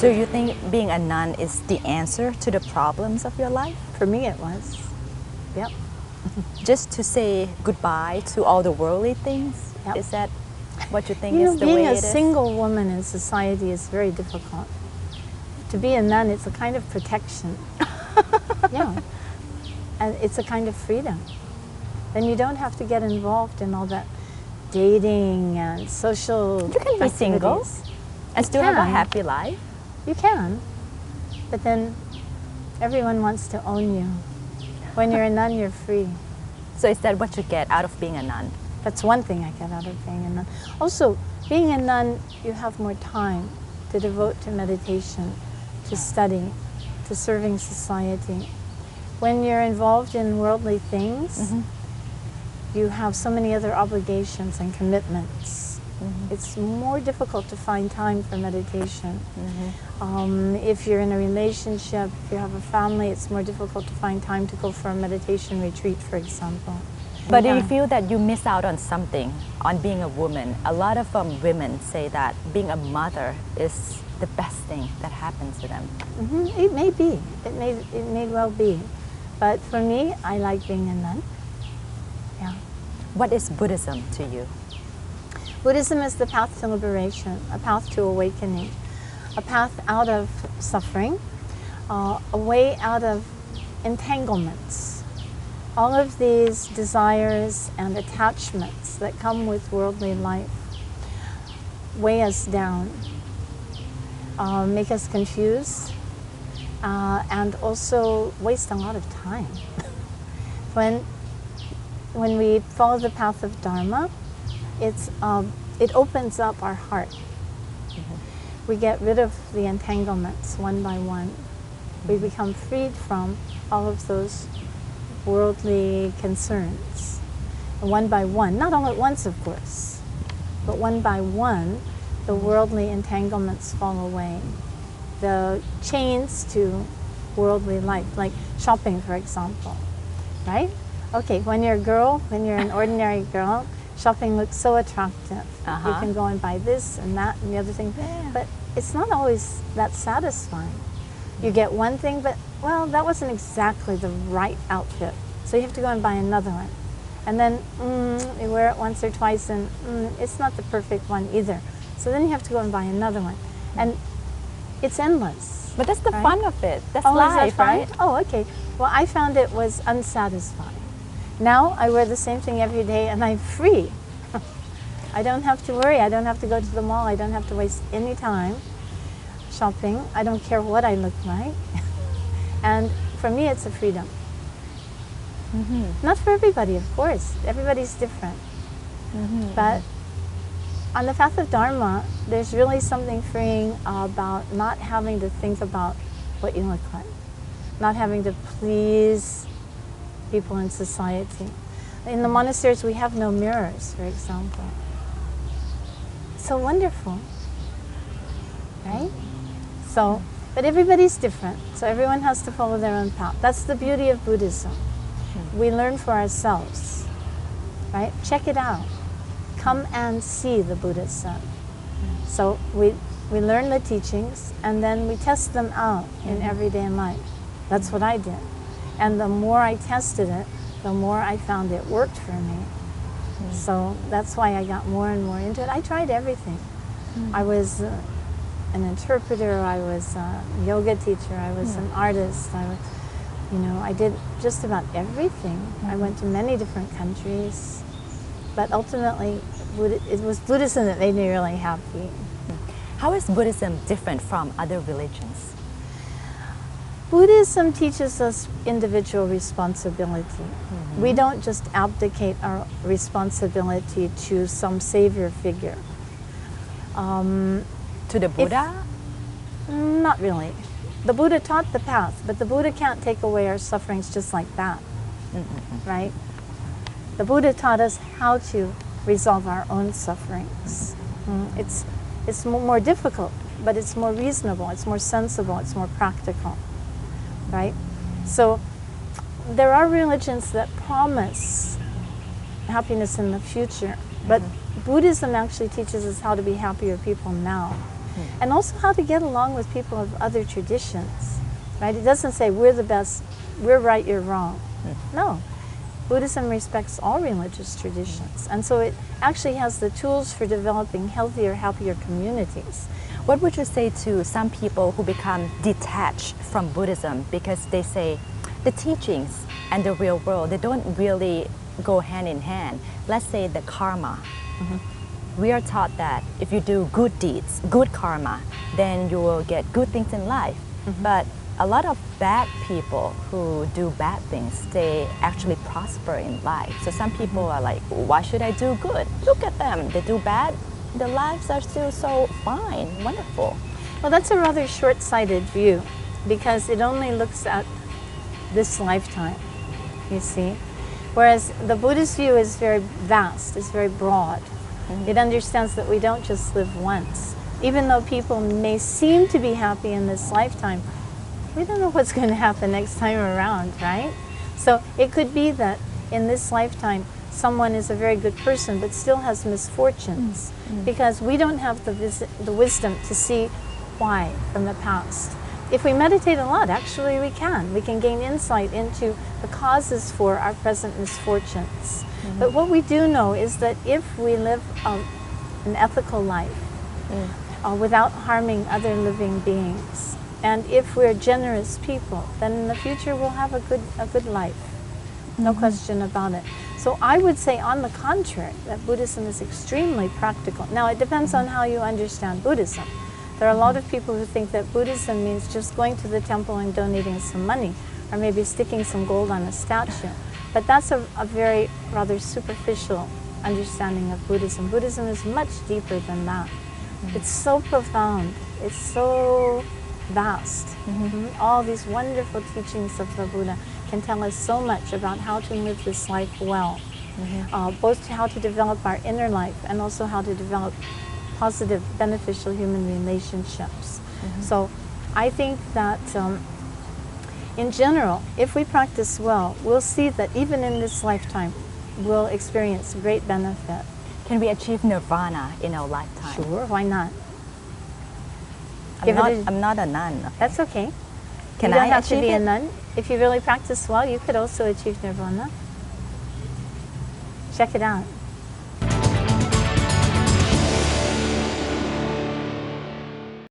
So you think being a nun is the answer to the problems of your life? For me, it was. Yep. Just to say goodbye to all the worldly things? Yep. Is that what you think You know, is the way being it a is? single woman in society is very difficult. To be a nun, it's a kind of protection. Yeah. And it's a kind of freedom. Then you don't have to get involved in all that dating and social You can be single activities. and still have a can. happy life. You can, but then everyone wants to own you. When you're a nun, you're free. So is that what you get out of being a nun? That's one thing I get out of being a nun. Also, being a nun, you have more time to devote to meditation, to study, to serving society. When you're involved in worldly things, you have so many other obligations and commitments. It's more difficult to find time for meditation. If you're in a relationship, if you have a family, it's more difficult to find time to go for a meditation retreat, for example. But do Yeah. you feel that you miss out on something on being a woman? A lot of women say that being a mother is the best thing that happens to them. It may be. It may well be. But for me, I like being a nun. Yeah. What is Buddhism to you? Buddhism is the path to liberation, a path to awakening, a path out of suffering, a way out of entanglements. All of these desires and attachments that come with worldly life weigh us down, make us confused, and also waste a lot of time. When we follow the path of Dharma, it opens up our heart. We get rid of the entanglements one by one. We become freed from all of those worldly concerns. And one by one, not all at once, of course, but one by one, the worldly entanglements fall away. The chains to worldly life, like shopping, for example, right? Okay, when you're a girl, when you're an ordinary girl, shopping looks so attractive. You can go and buy this and that and the other thing, but it's not always that satisfying. You get one thing, but well, that wasn't exactly the right outfit, so you have to go and buy another one. And then you wear it once or twice and it's not the perfect one either. So then you have to go and buy another one. And it's endless. But that's the right? fun of it. That's Oh, is that life, fun? right? Oh, okay. Well, I found it was unsatisfying. Now I wear the same thing every day and I'm free. I don't have to worry. I don't have to go to the mall. I don't have to waste any time shopping. I don't care what I look like. And for me, it's a freedom. Not for everybody, of course. Everybody's different. But on the path of Dharma, there's really something freeing about not having to think about what you look like, not having to please people in society. In the monasteries, we have no mirrors, for example. So wonderful, right? So, but everybody's different, so everyone has to follow their own path. That's the beauty of Buddhism. We learn for ourselves, right? Check it out. Come and see, the Buddha said. So we learn the teachings and then we test them out in everyday life. That's what I did. And the more I tested it, the more I found it worked for me. So that's why I got more and more into it. I tried everything. I was an interpreter, I was a yoga teacher, I was an artist, I did just about everything. I went to many different countries, but ultimately it was Buddhism that made me really happy. How is Buddhism different from other religions? Buddhism teaches us individual responsibility. We don't just abdicate our responsibility to some savior figure. To the Buddha? Not really. The Buddha taught the path, but the Buddha can't take away our sufferings just like that, right? The Buddha taught us how to resolve our own sufferings. It's more difficult, but it's more reasonable, it's more sensible, it's more practical, right? So there are religions that promise happiness in the future, but Buddhism actually teaches us how to be happier people now. And also how to get along with people of other traditions, right? It doesn't say we're the best, we're right, you're wrong. No. Buddhism respects all religious traditions. And so it actually has the tools for developing healthier, happier communities. What would you say to some people who become detached from Buddhism because they say the teachings and the real world, they don't really go hand in hand? Let's say the karma. We are taught that if you do good deeds, good karma, then you will get good things in life. But a lot of bad people who do bad things, they actually prosper in life. So some people are like, why should I do good? Look at them, they do bad. Their lives are still so fine, wonderful. Well, that's a rather short-sighted view because it only looks at this lifetime, you see. Whereas the Buddhist view is very vast, it's very broad. It understands that we don't just live once. Even though people may seem to be happy in this lifetime, we don't know what's going to happen next time around, right? So it could be that in this lifetime, someone is a very good person but still has misfortunes because we don't have the wisdom to see why from the past. If we meditate a lot, actually we can. We can gain insight into the causes for our present misfortunes. But what we do know is that if we live an ethical life without harming other living beings, and if we're generous people, then in the future we'll have a good life. No question about it. So I would say, on the contrary, that Buddhism is extremely practical. Now, it depends on how you understand Buddhism. There are a lot of people who think that Buddhism means just going to the temple and donating some money, or maybe sticking some gold on a statue. But that's a very rather superficial understanding of Buddhism. Buddhism is much deeper than that. It's so profound. It's so vast. All these wonderful teachings of the Buddha can tell us so much about how to live this life well, both how to develop our inner life and also how to develop positive, beneficial human relationships. So I think that in general, if we practice well, we'll see that even in this lifetime, we'll experience great benefit. Can we achieve nirvana in our lifetime? Sure, why not? I'm not a nun. Okay. That's okay. Can you don't I have to achieve be a it? nun. If you really practice well, you could also achieve nirvana. Check it out.